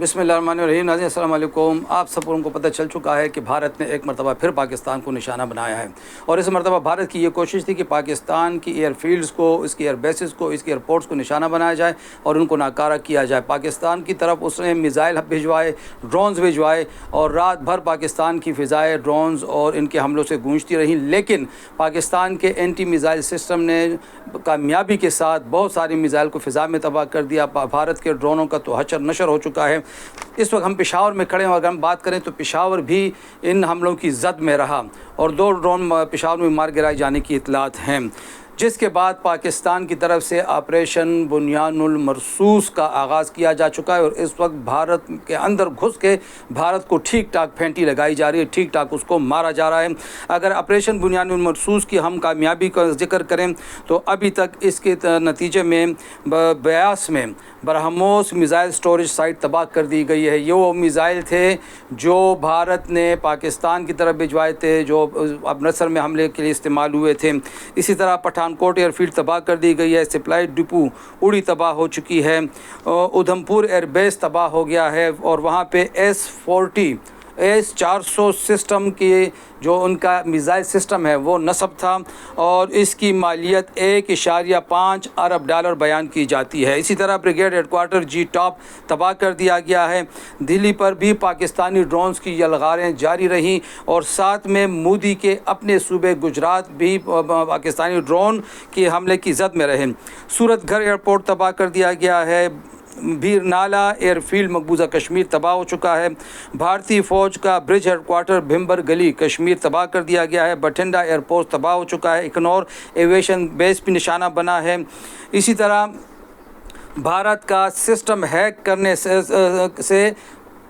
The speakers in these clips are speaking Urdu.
بسم اللہ الرحمن الرحیم۔ ناظرین السلام علیکم۔ آپ سب کو پتہ چل چکا ہے کہ بھارت نے ایک مرتبہ پھر پاکستان کو نشانہ بنایا ہے، اور اس مرتبہ بھارت کی یہ کوشش تھی کہ پاکستان کی ایئر فیلڈز کو، اس کی ایئر بیسز کو، اس کی ایئرپورٹس کو نشانہ بنایا جائے اور ان کو ناکارہ کیا جائے۔ پاکستان کی طرف اس نے میزائل بھجوائے، ڈرونز بھجوائے، اور رات بھر پاکستان کی فضائیں ڈرونز اور ان کے حملوں سے گونجتی رہیں، لیکن پاکستان کے اینٹی میزائل سسٹم نے کامیابی کے ساتھ بہت ساری میزائل کو فضا میں تباہ کر دیا۔ بھارت کے ڈرونوں کا تو حشر نشر ہو چکا ہے۔ اس وقت ہم پشاور میں کھڑے ہیں، اگر ہم بات کریں تو پشاور بھی ان حملوں کی زد میں رہا اور 2 ڈرون پشاور میں مار گرائے جانے کی اطلاعات ہیں، جس کے بعد پاکستان کی طرف سے آپریشن بنیان المرصوص کا آغاز کیا جا چکا ہے، اور اس وقت بھارت کے اندر گھس کے بھارت کو ٹھیک ٹھاک پھینٹی لگائی جا رہی ہے، ٹھیک ٹھاک اس کو مارا جا رہا ہے۔ اگر آپریشن بنیان المرصوص کی ہم کامیابی کا ذکر کریں تو ابھی تک اس کے نتیجے میں بیاس میں برہموس میزائل سٹوریج سائٹ تباہ کر دی گئی ہے۔ یہ وہ میزائل تھے جو بھارت نے پاکستان کی طرف بھجوائے تھے، جو امرتسر میں حملے کے لیے استعمال ہوئے تھے۔ اسی طرح پٹھانکوٹ ایئر فیلڈ تباہ کر دی گئی ہے، سپلائی ڈپو اڑی تباہ ہو چکی ہے، ادھمپور ایئر بیس تباہ ہو گیا ہے، اور وہاں پہ S-400 سسٹم کی جو ان کا میزائل سسٹم ہے وہ نصب تھا، اور اس کی مالیت $1.5 ارب بیان کی جاتی ہے۔ اسی طرح بریگیڈ ہیڈ کوارٹر جی ٹاپ تباہ کر دیا گیا ہے۔ دلی پر بھی پاکستانی ڈرونز کی یلغاریں جاری رہیں، اور ساتھ میں مودی کے اپنے صوبے گجرات بھی پاکستانی ڈرون کے حملے کی زد میں رہے۔ سورت گھر ایئرپورٹ تباہ کر دیا گیا ہے۔ بیر نالا ایئر فیلڈ مقبوضہ کشمیر تباہ ہو چکا ہے۔ بھارتی فوج کا برج ہیڈ کوارٹر بھمبر گلی کشمیر تباہ کر دیا گیا ہے۔ بٹھنڈا ایئرپورٹ تباہ ہو چکا ہے۔ اکنور ایویشن بیس بھی نشانہ بنا ہے۔ اسی طرح بھارت کا سسٹم ہیک کرنے سے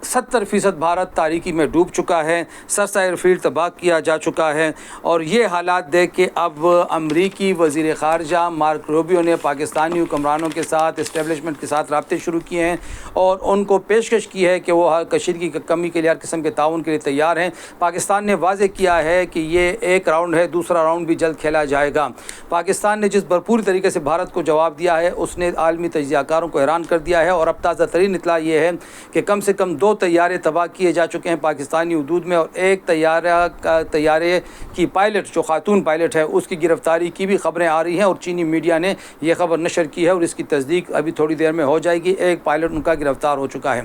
70% بھارت تاریکی میں ڈوب چکا ہے۔ سرسا ایئر فیلڈ تباہ کیا جا چکا ہے، اور یہ حالات دیکھ کے اب امریکی وزیر خارجہ مارک روبیو نے پاکستانی حکمرانوں کے ساتھ، اسٹیبلشمنٹ کے ساتھ رابطے شروع کیے ہیں، اور ان کو پیشکش کی ہے کہ وہ کشیدگی کی کمی کے لیے ہر قسم کے تعاون کے لیے تیار ہیں۔ پاکستان نے واضح کیا ہے کہ یہ ایک راؤنڈ ہے، دوسرا راؤنڈ بھی جلد کھیلا جائے گا۔ پاکستان نے جس بھرپور طریقے سے بھارت کو جواب دیا ہے، اس نے عالمی تجزیہ کاروں کو حیران کر دیا ہے، اور اب تازہ ترین اطلاع یہ ہے کہ کم سے کم 2 طیارے تباہ کیے جا چکے ہیں پاکستانی حدود میں، اور ایک طیارے کی پائلٹ جو خاتون پائلٹ ہے اس کی گرفتاری کی بھی خبریں آ رہی ہیں، اور چینی میڈیا نے یہ خبر نشر کی ہے، اور اس کی تصدیق ابھی تھوڑی دیر میں ہو جائے گی۔ ایک پائلٹ ان کا گرفتار ہو چکا ہے۔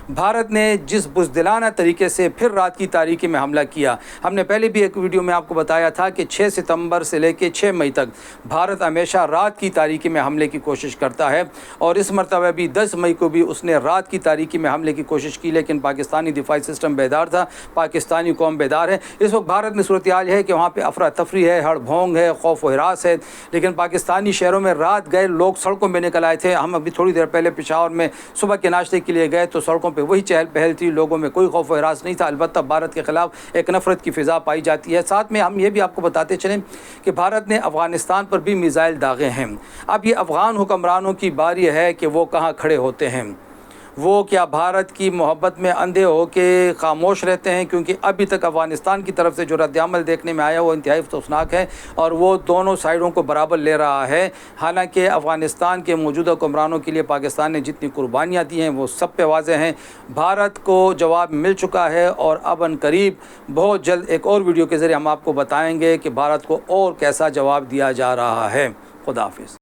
بھارت نے جس بزدلانہ طریقے سے پھر رات کی تاریکی میں حملہ کیا، ہم نے پہلے بھی ایک ویڈیو میں آپ کو بتایا تھا کہ 6 ستمبر سے لے کے 6 مئی تک بھارت ہمیشہ رات کی تاریکی میں حملے کی کوشش کرتا ہے، اور اس مرتبہ بھی 10 مئی کو بھی اس نے رات کی تاریکی میں حملے کی کوشش کی، لیکن پاکستانی دفاعی سسٹم بیدار تھا، پاکستانی قوم بیدار ہے۔ اس وقت بھارت میں صورتحال ہے کہ وہاں پہ افراتفری ہے، ہڑ بھونگ ہے، خوف و ہراس ہے، لیکن پاکستانی شہروں میں رات گئے لوگ سڑکوں میں نکل آئے تھے۔ ہم ابھی تھوڑی دیر پہلے پشاور میں صبح کے ناشتے کے لیے گئے تو سڑکوں پہ وہی چہل پہل تھی، لوگوں میں کوئی خوف و ہراس نہیں تھا۔ البتہ بھارت کے خلاف ایک نفرت کی فضا پائی جاتی ہے۔ ساتھ میں ہم یہ بھی آپ کو بتاتے چلیں کہ بھارت نے افغانستان پر بھی میزائل داغے ہیں۔ اب یہ افغان حکمرانوں کی باری ہے کہ وہ کہاں کھڑے ہوتے ہیں۔ وہ کیا بھارت کی محبت میں اندھے ہو کے خاموش رہتے ہیں؟ کیونکہ ابھی تک افغانستان کی طرف سے جو رد عمل دیکھنے میں آیا وہ انتہائی افسوسناک ہے، اور وہ دونوں سائڈوں کو برابر لے رہا ہے۔ حالانکہ افغانستان کے موجودہ حکمرانوں کے لیے پاکستان نے جتنی قربانیاں دی ہیں وہ سب پہ واضح ہیں۔ بھارت کو جواب مل چکا ہے، اور اب ان قریب بہت جلد ایک اور ویڈیو کے ذریعے ہم آپ کو بتائیں گے کہ بھارت کو اور کیسا جواب دیا جا رہا ہے۔ خدا حافظ۔